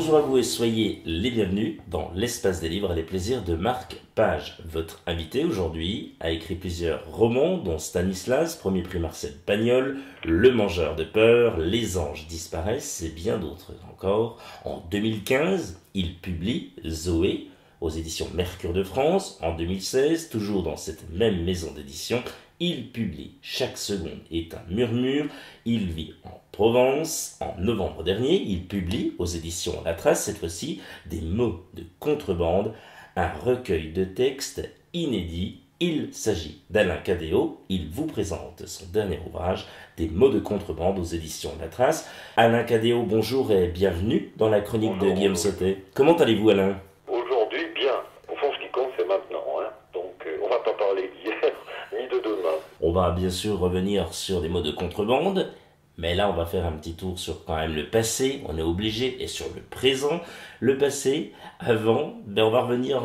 Bonjour à vous et soyez les bienvenus dans l'espace des livres et les plaisirs de Marc Page. Votre invité aujourd'hui a écrit plusieurs romans dont Stanislas, premier prix Marcel Pagnol, Le Mangeur de peur, Les anges disparaissent et bien d'autres encore. En 2015, il publie Zoé aux éditions Mercure de France. En 2016, toujours dans cette même maison d'édition, il publie Chaque seconde est un murmure. Il vit en Provence. En novembre dernier, il publie aux éditions La Trace, cette fois-ci, Des mots de contrebande, un recueil de textes inédits. Il s'agit d'Alain Cadéot. Il vous présente son dernier ouvrage, Des mots de contrebande aux éditions La Trace. Alain Cadéot, bonjour et bienvenue dans la chronique de Guillaume Sautet. Comment allez-vous, Alain ? Aujourd'hui, bien. Au fond, ce qui compte, c'est maintenant. Donc, on va pas parler d'hier ni de demain. On va bien sûr revenir sur des mots de contrebande, mais là, on va faire un petit tour sur quand même le passé. On est obligé, et sur le présent. Le passé, avant, on va revenir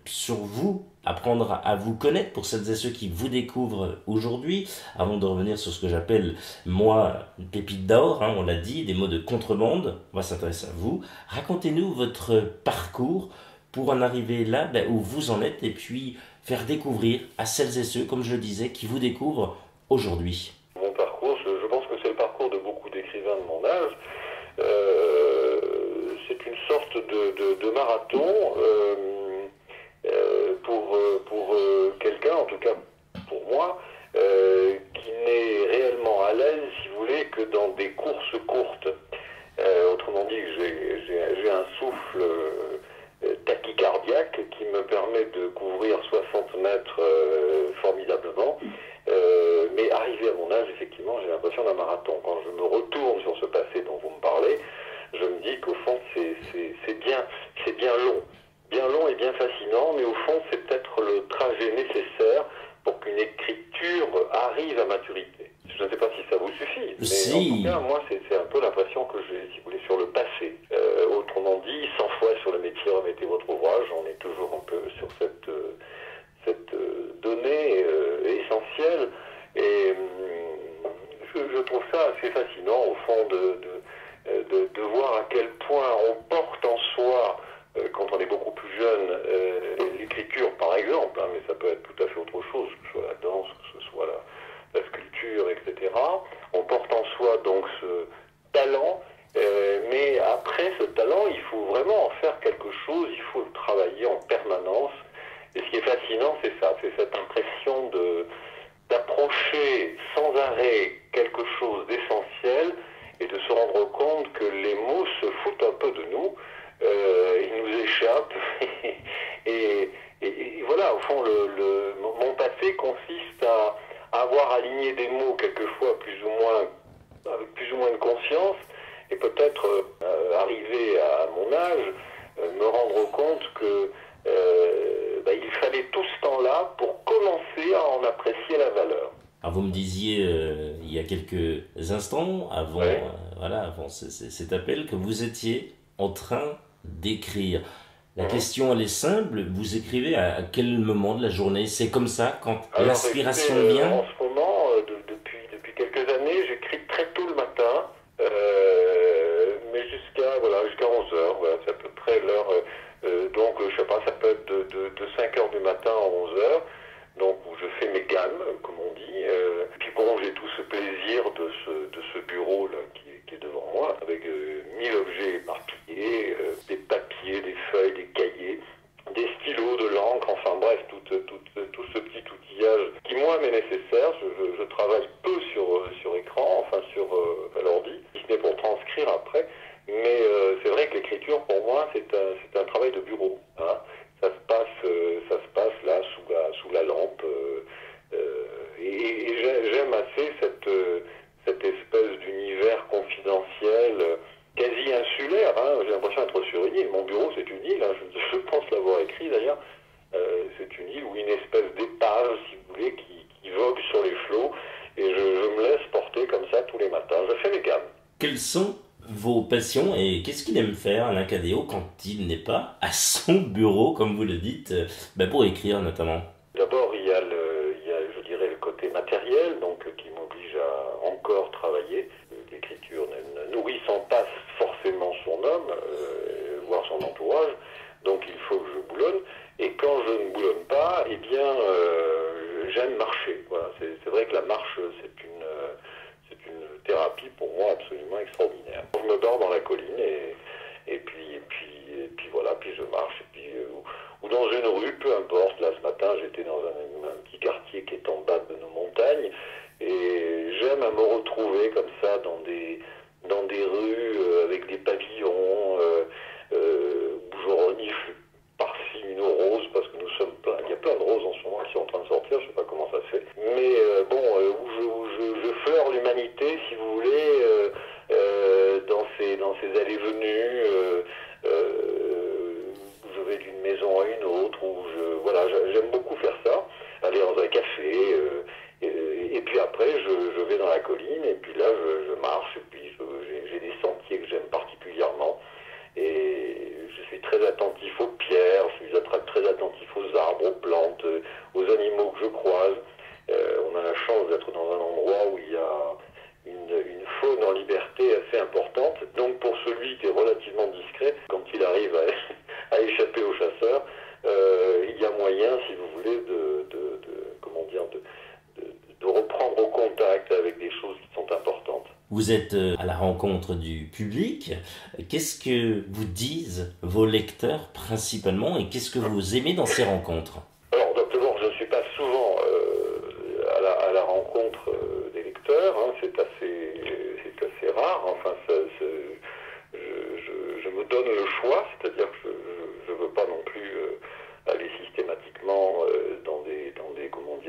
sur vous, apprendre à vous connaître pour celles et ceux qui vous découvrent aujourd'hui, avant de revenir sur ce que j'appelle, moi, une pépite d'or, on l'a dit, des mots de contrebande. On va s'intéresser à vous. Racontez-nous votre parcours pour en arriver là où vous en êtes et puis faire découvrir à celles et ceux, comme je le disais, qui vous découvrent aujourd'hui. Mon parcours, je pense que c'est le parcours de beaucoup d'écrivains de mon âge. C'est une sorte de marathon pour quelqu'un, en tout cas pour moi, qui n'est réellement à l'aise, si vous voulez, que dans des courses courtes. Autrement dit, j'ai un souffle tachycardiaque qui me permet de couvrir 60 mètres formidablement. Mais arrivé à mon âge, effectivement, j'ai l'impression d'un marathon. Quand je me retourne sur ce passé dont vous me parlez, je me dis qu'au fond, c'est bien long et bien fascinant, mais au fond, c'est peut-être le trajet nécessaire pour qu'une écriture arrive à maturité. Je ne sais pas si ça vous suffit, mais Si. en tout cas, moi, c'est un peu l'impression que j'ai, si vous voulez, sur le passé. Autrement dit, 100 fois sur le métier remettez votre ouvrage, on est toujours un peu sur cette donnée essentielle, et je trouve ça assez fascinant, au fond, de voir à quel point on porte en soi, quand on est beaucoup plus jeune, l'écriture par exemple, mais ça peut être tout à fait autre chose, que ce soit la danse, que ce soit la sculpture, etc. On porte en soi donc ce talent, mais après ce talent, il faut vraiment en faire quelque chose, il faut le travailler en permanence. Et ce qui est fascinant, c'est ça, c'est cette impression d'approcher sans arrêt quelque chose d'essentiel et de se rendre compte que les mots se foutent un peu de nous, ils nous échappent. et voilà, au fond, mon passé consiste à avoir aligné des mots quelquefois avec plus ou moins de conscience, et peut-être arriver à mon âge, me rendre compte que il fallait tout ce temps-là pour commencer à en apprécier la valeur. Alors vous me disiez il y a quelques instants, avant, Ouais. avant cet appel, que vous étiez en train d'écrire. La question, elle est simple. Vous écrivez à quel moment de la journée? C'est comme ça, quand Alors, l'inspiration écoutez, vient? en ce moment, depuis quelques années, j'écris très tôt le matin, mais jusqu'à 11 heures. Voilà, c'est à peu près l'heure. Donc, je sais pas, ça peut être de 5 heures du matin à 11 heures. Donc, où je fais mes gammes, comme on dit. Puis bon, j'ai tout ce plaisir de ce bureau là qui est devant moi, avec 1000 objets éparpillés, des papiers, des feuilles, des cahiers, des stylos, de l'encre, enfin bref, tout ce petit outillage qui moi m'est nécessaire. Je travaille peu sur écran, enfin sur l'ordi, si ce n'est pour transcrire après. Mais c'est vrai que l'écriture pour moi c'est un travail de bureau. Ça se passe là sous la lampe. Et j'aime assez cette espèce d'univers confidentiel, quasi insulaire. J'ai l'impression d'être sur une île. Mon bureau, c'est une île. Je pense l'avoir écrit d'ailleurs. C'est une île ou une espèce d'épave, si vous voulez, qui vogue sur les flots. Et je me laisse porter comme ça tous les matins. Je fais mes gammes. Quelles sont vos passions et qu'est-ce qu'il aime faire, Alain Cadéot, quand il n'est pas à son bureau, comme vous le dites, pour écrire notamment? D'abord, il y a, je dirais, le côté matériel, donc qui m'oblige à encore travailler. L'écriture ne nourrissant pas forcément son homme, dans une rue, peu importe. Là, ce matin, j'étais dans un petit quartier qui est en bas de nos montagnes, et j'aime à me retrouver comme ça dans des rues avec des pavillons, où je renifle par-ci une rose, parce que nous sommes plein. Il y a plein de roses en ce moment qui sont en train de sortir, je ne sais pas comment ça se fait. Mais où je fleure l'humanité, si vous voulez, dans ces allées-venues, où je vais d'une maison à une autre, voilà, j'aime beaucoup faire ça, aller dans un café, et puis après je vais dans la colline, et puis là je marche, et puis j'ai des sentiers que j'aime particulièrement, et je suis très attentif aux pierres, je suis très attentif aux arbres, aux plantes, aux animaux que je croise. On a la chance d'être dans un endroit où il y a une faune en liberté assez importante. Donc pour celui qui est relativement discret, quand il arrive à échapper aux chasseurs, il y a moyen, si vous voulez, de reprendre au contact avec des choses qui sont importantes. Vous êtes à la rencontre du public. Qu'est-ce que vous disent vos lecteurs principalement, et qu'est-ce que vous aimez dans ces rencontres? Alors d'abord, je ne suis pas souvent à la rencontre des lecteurs, hein, c'est assez rare. Enfin, je me donne le choix, c'est-à-dire que je ne veux pas non plus aller systématiquement dans des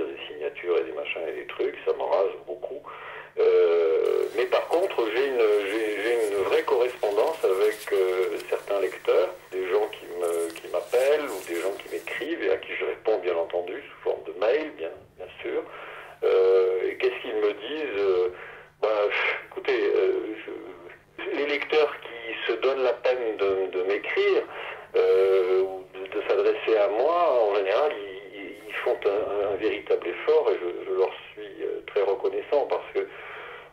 des signatures et des machins et des trucs, ça m'enrage beaucoup. Mais par contre, j'ai une vraie correspondance avec certains lecteurs, des gens qui m'appellent ou des gens qui m'écrivent et à qui je réponds bien entendu sous forme de mail, bien sûr. Et qu'est-ce qu'ils me disent? Écoutez, les lecteurs qui se donnent la peine de m'écrire ou de s'adresser à moi, en général, ils font un véritable effort, et je leur suis très reconnaissant, parce que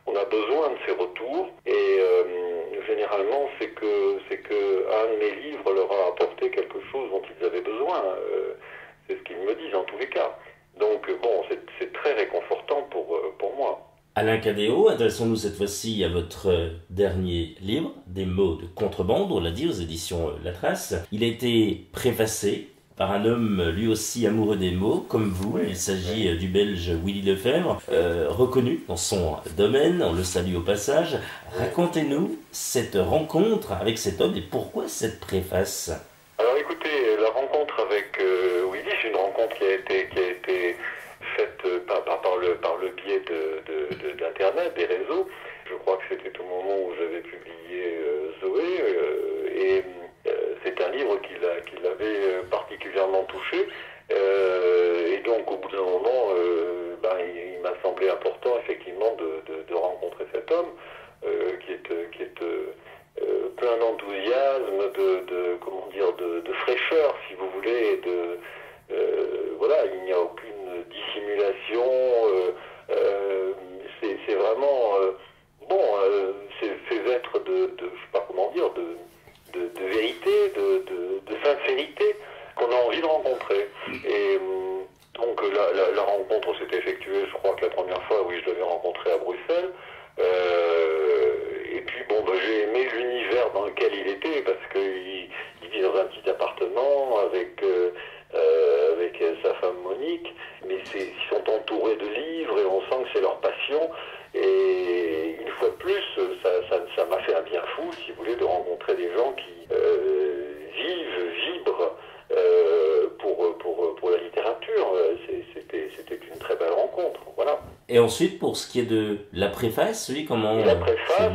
on a besoin de ces retours, et généralement c'est que un de mes livres leur a apporté quelque chose dont ils avaient besoin. C'est ce qu'ils me disent en tous les cas. Donc bon, c'est très réconfortant pour moi. Alain Cadéot, intéressons-nous cette fois-ci à votre dernier livre, Des mots de contrebande, on l'a dit, aux éditions La Trace. Il a été préfacé par un homme lui aussi amoureux des mots, comme vous. Il s'agit du Belge Willy Lefebvre, reconnu dans son domaine, on le salue au passage. Racontez-nous cette rencontre avec cet homme et pourquoi cette préface. Alors écoutez, la rencontre avec Willy, c'est une rencontre qui a été faite par le biais d'Internet, des réseaux. Je crois que c'était au moment où j'avais publié Zoé, et c'est un livre qui l'avait particulièrement touché. Et donc au bout d'un moment, il m'a semblé important effectivement de rencontrer cet homme qui est plein d'enthousiasme, de fraîcheur, si vous voulez, voilà, il n'y a aucune dissimulation, c'est vraiment ces êtres je sais pas comment dire, de vérité, de sincérité qu'on a envie de rencontrer. Et donc la rencontre s'est effectuée, je crois que la première fois, oui, je l'avais rencontré à Bruxelles. Et puis j'ai aimé l'univers dans lequel il était, parce qu'il vit dans un petit appartement avec sa femme Monique, mais ils sont entourés de livres et on sent que c'est leur passion. Et une fois de plus, ça m'a fait un bien fou, si vous voulez, de rencontrer des gens qui vibrent pour la littérature. C'était une très belle rencontre, voilà. Et ensuite, pour ce qui est de la préface, oui, comment la préface,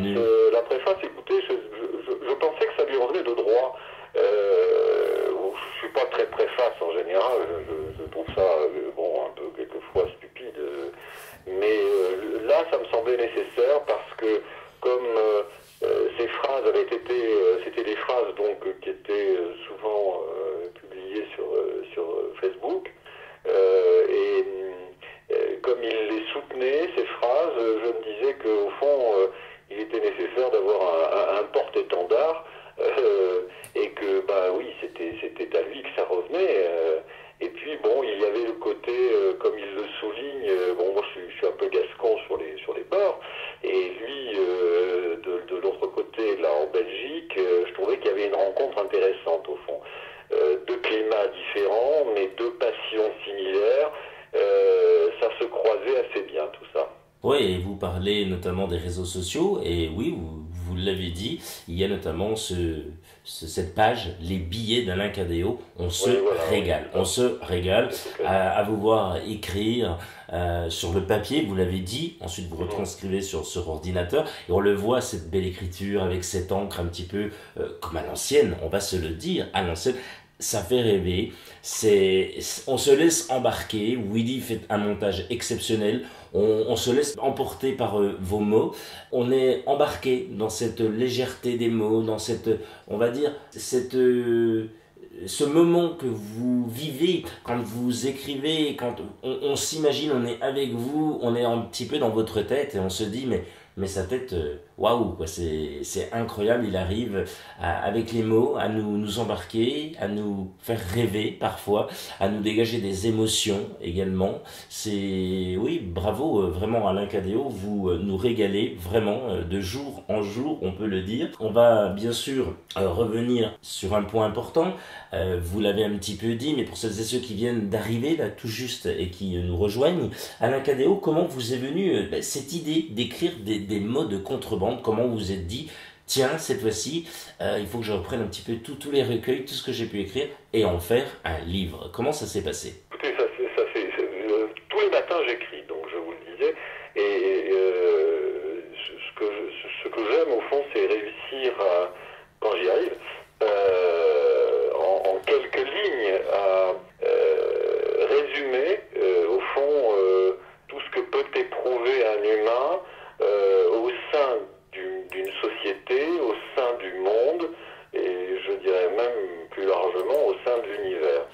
écoutez, je pensais que ça lui revenait de droit. Je suis pas très préface en général, je trouve ça un peu quelquefois stupide, mais là ça me semblait nécessaire, parce que comme ces phrases c'était des phrases donc qui étaient souvent publiées sur Facebook, et comme il les soutenait, ces phrases, je me disais qu'au fond il était nécessaire d'avoir un porte-étendard, et que oui, c'était à lui que ça revenait, et puis il y avait le côté Oui, et vous parlez notamment des réseaux sociaux, et oui, vous l'avez dit, il y a notamment cette page, les billets d'Alain Cadéot, on se Oui, voilà, régale, oui, on se régale c'est tout à fait. à vous voir écrire sur le papier, vous l'avez dit, ensuite vous Mhm. retranscrivez sur ordinateur, et on le voit, cette belle écriture, avec cette encre un petit peu comme à l'ancienne, on va se le dire, à l'ancienne, ça fait rêver, on se laisse embarquer, Willy fait un montage exceptionnel, on se laisse emporter par vos mots, on est embarqué dans cette légèreté des mots, dans cette, on va dire, ce moment que vous vivez quand vous écrivez, quand on s'imagine, on est avec vous, on est un petit peu dans votre tête et on se dit mais sa tête, waouh, quoi, c'est incroyable, il arrive avec les mots à nous embarquer, à nous faire rêver parfois, à nous dégager des émotions également. Oui, bravo vraiment Alain Cadéot, vous nous régalez vraiment de jour en jour, on peut le dire. On va bien sûr revenir sur un point important, vous l'avez un petit peu dit, mais pour celles et ceux qui viennent d'arriver là tout juste et qui nous rejoignent, Alain Cadéot, comment vous est venue cette idée d'écrire des mots de contrebande? Comment vous vous êtes dit, tiens, cette fois-ci, il faut que je reprenne un petit peu tous les recueils, tout ce que j'ai pu écrire, et en faire un livre? Comment ça s'est passé? Écoutez, tous les matins j'écris, donc je vous le disais, et ce que j'aime au fond, c'est réussir à, quand j'y arrive, en quelques lignes, à résumer au fond tout ce que peut éprouver un humain au sein d'une société, au sein du monde, et je dirais même plus largement au sein de l'univers.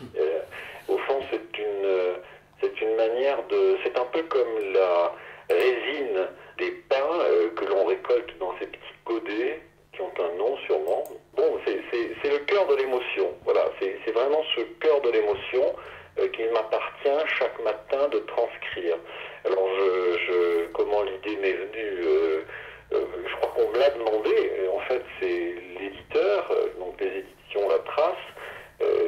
Au fond, c'est une manière de... C'est un peu comme la résine des pins que l'on récolte dans ces petits godets qui ont un nom sûrement. Bon, c'est le cœur de l'émotion. Voilà, c'est vraiment ce cœur de l'émotion qu'il m'appartient chaque matin de transcrire. Alors, comment l'idée m'est venue je crois qu'on me l'a demandé. En fait, c'est l'éditeur, donc les éditions La Trace,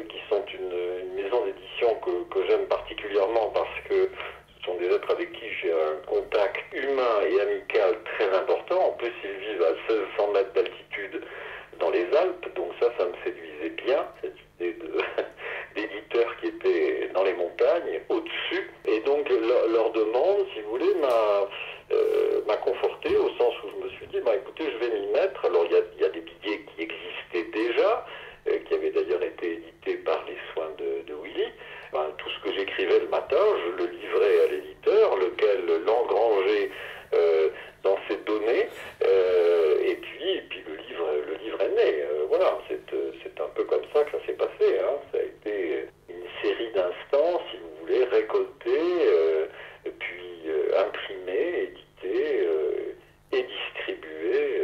qui sont une maison d'édition que j'aime particulièrement parce que ce sont des êtres avec qui j'ai un contact humain et amical très important. En plus, ils vivent à 1600 mètres d'altitude dans les Alpes, donc ça me séduisait bien, cette idée d'éditeur qui était dans les montagnes, au-dessus. Et donc, leur demande, si vous voulez, m'a conforté au sens où je me suis dit, écoutez, je vais m'y mettre. Alors, il y a des billets qui existaient déjà, qui avaient d'ailleurs été édités par les soins de Willy. Tout ce que j'écrivais le matin, je le livrais à l'éditeur, lequel l'engrangeait dans ses données, et puis le livre est né. Voilà, c'est un peu comme ça que ça s'est passé. Hein. Ça a été une série d'instants, si vous voulez, récoltés, puis imprimés, édités et distribués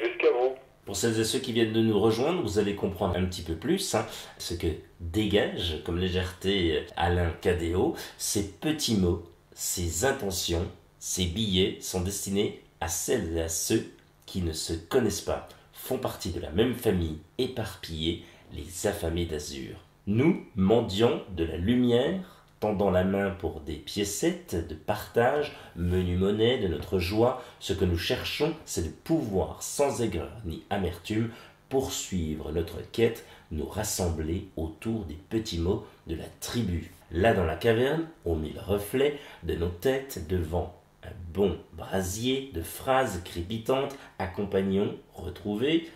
jusqu'à vous. Pour celles et ceux qui viennent de nous rejoindre, vous allez comprendre un petit peu plus ce que dégage comme légèreté Alain Cadéot. Ces petits mots, ces intentions, ces billets sont destinés à celles et à ceux qui ne se connaissent pas, font partie de la même famille éparpillée, les affamés d'azur. Nous, mendiants de la lumière, tendant la main pour des piécettes de partage, menu monnaie de notre joie, ce que nous cherchons, c'est de pouvoir, sans aigreur ni amertume, poursuivre notre quête, nous rassembler autour des petits mots de la tribu. Là dans la caverne, aux mille reflets de nos têtes, devant un bon brasier de phrases crépitantes, accompagnons, retrouvés,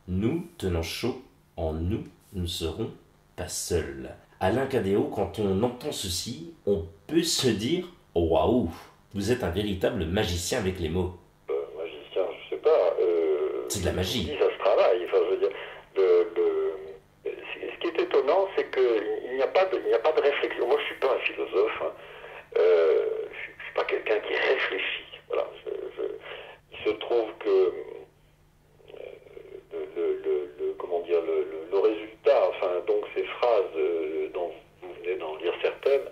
nous tenons chaud, en nous, nous ne serons pas seuls. Alain Cadéot, quand on entend ceci, on peut se dire « Waouh, vous êtes un véritable magicien avec les mots ». Magicien, je sais pas. C'est de la magie. Ça se travaille. Enfin, je veux dire, ce qui est étonnant, c'est qu'il n'y a pas de réflexion. Moi, je suis pas un philosophe. Hein. Je suis pas quelqu'un qui réfléchit. Voilà. Il se trouve que comment dire, le résultat, enfin, donc ces phrases dont vous venez d'en lire certaines,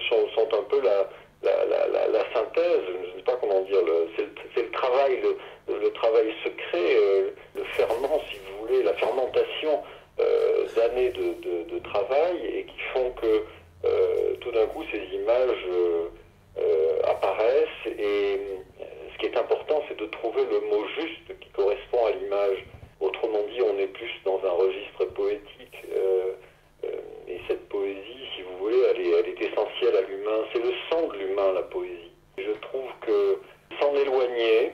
sont un peu la synthèse, je ne sais pas comment dire, c'est le travail, le travail secret, le ferment, si vous voulez, la fermentation d'années de travail et qui font que tout d'un coup ces images apparaissent. Et ce qui est important, c'est de trouver le mot juste qui correspond à l'image. Autrement dit, on est plus dans un registre poétique. Et cette poésie, si vous voulez, elle est essentielle à l'humain. C'est le sang de l'humain, la poésie. Je trouve que s'en éloigner,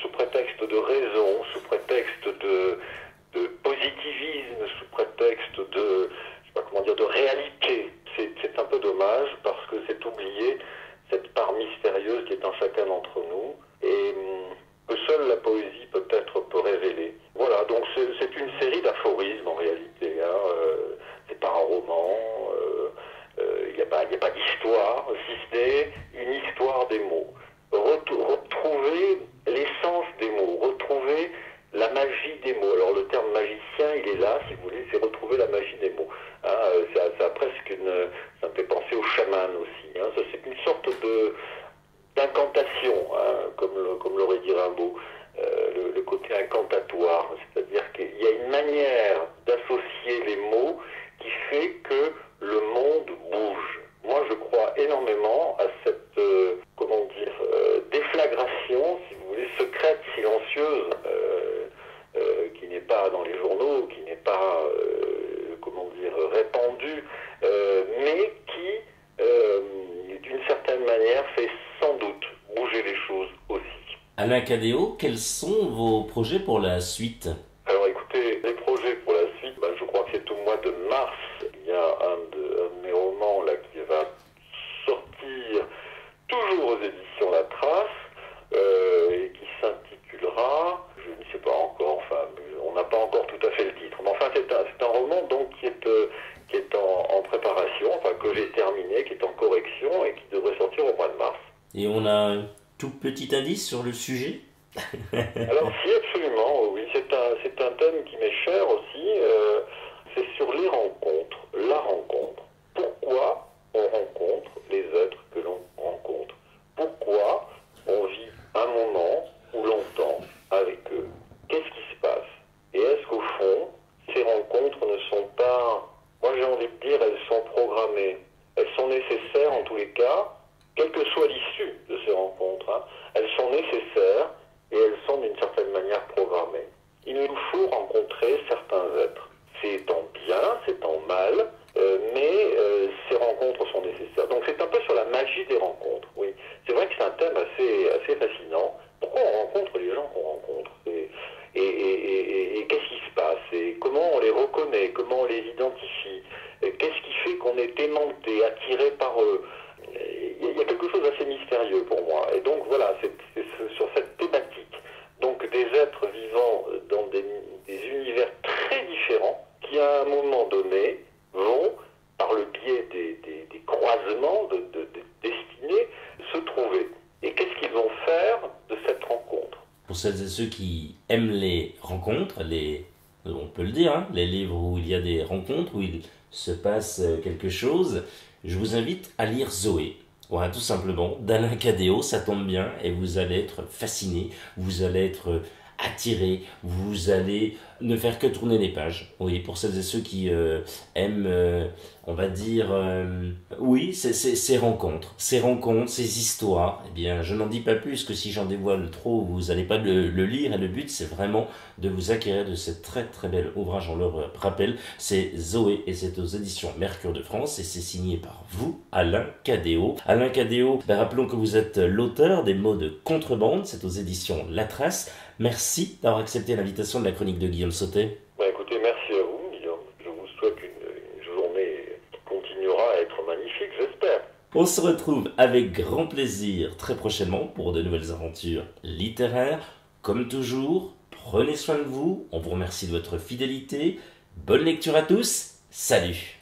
sous prétexte de raison, sous prétexte de positivisme, sous prétexte de, je sais pas comment dire, de réalité, c'est un peu dommage parce que c'est oublier cette part mystérieuse qui est en chacun d'entre nous et que seule la poésie peut-être peut révéler. Voilà, donc c'est une série d'aphorismes en réalité. C'est pas un roman, il n'y a pas d'histoire, si ce n'est une histoire des mots. Retrouver l'essence des mots, retrouver la magie des mots. Alors le terme magicien, il est là, si vous voulez, c'est retrouver la magie des mots. Ça a presque ça me fait penser au chaman aussi. C'est une sorte d'incantation, comme l'aurait dit Rimbaud, le côté incantatoire. C'est-à-dire qu'il y a une manière d'associer les mots qui fait que le monde bouge. Moi, je crois énormément à cette, déflagration, si vous voulez, secrète, silencieuse, qui n'est pas dans les journaux, qui n'est pas, répandue, mais qui, d'une certaine manière, fait sans doute bouger les choses aussi. Alain Cadéot, quels sont vos projets pour la suite? Alors écoutez, les projets pour la suite, je crois que c'est au mois de mars. Il y a un de mes romans là qui va sortir toujours aux éditions La Trace et qui s'intitulera, je ne sais pas encore, on n'a pas encore tout à fait le titre, mais enfin c'est un roman donc qui est en préparation, que j'ai terminé, qui est en correction et qui devrait sortir au mois de mars. Et on a un tout petit indice sur le sujet? Alors si, absolument, oui, c'est un thème qui m'est cher aussi, c'est sur les rencontres, la rencontre. Pourquoi on rencontre les êtres que l'on rencontre? Pourquoi on vit un moment ou longtemps avec eux? Qu'est-ce qui se passe? Et est-ce qu'au fond, ces rencontres ne sont pas, moi j'ai envie de dire, elles sont programmées, elles sont nécessaires en tous les cas, quelle que soit l'issue de ces rencontres, elles sont nécessaires et elles sont d'une certaine manière programmées. Il nous faut rencontrer certains êtres. C'est en bien, c'est en mal, mais ces rencontres sont nécessaires. Donc c'est un peu sur la magie des rencontres, oui. C'est vrai que c'est un thème assez fascinant. Pourquoi on rencontre les gens qu'on rencontre? Et qu'est-ce qui se passe? Et comment on les reconnaît? Comment on les identifie? Qu'est-ce qui fait qu'on est aimanté, attiré par eux? Il y a quelque chose d'assez mystérieux pour moi. Et donc voilà, c'est sur cette thématique. Donc des êtres vivant dans des univers très différents qui à un moment donné vont, par le biais des croisements de destinées, se trouver. Et qu'est-ce qu'ils vont faire de cette rencontre? Pour celles et ceux qui aiment les rencontres, on peut le dire, les livres où il y a des rencontres, où il se passe quelque chose, je vous invite à lire Zoé. Voilà, tout simplement, d'Alain Cadéot, ça tombe bien, et vous allez être fasciné, vous allez être attiré, vous allez ne faire que tourner les pages. Oui, pour celles et ceux qui aiment, on va dire, oui, ces rencontres, ces histoires, eh bien, je n'en dis pas plus que si j'en dévoile trop, vous n'allez pas le lire, et le but, c'est vraiment de vous acquérir de ce très très bel ouvrage. On le rappelle, c'est Zoé, et c'est aux éditions Mercure de France, et c'est signé par vous, Alain Cadéot. Alain Cadéot, rappelons que vous êtes l'auteur des mots de contrebande, c'est aux éditions La Trace. Merci d'avoir accepté l'invitation de la chronique de Guillaume Sautet. Écoutez, merci à vous, Guillaume. Je vous souhaite une journée qui continuera à être magnifique, j'espère. On se retrouve avec grand plaisir très prochainement pour de nouvelles aventures littéraires. Comme toujours, prenez soin de vous. On vous remercie de votre fidélité. Bonne lecture à tous. Salut!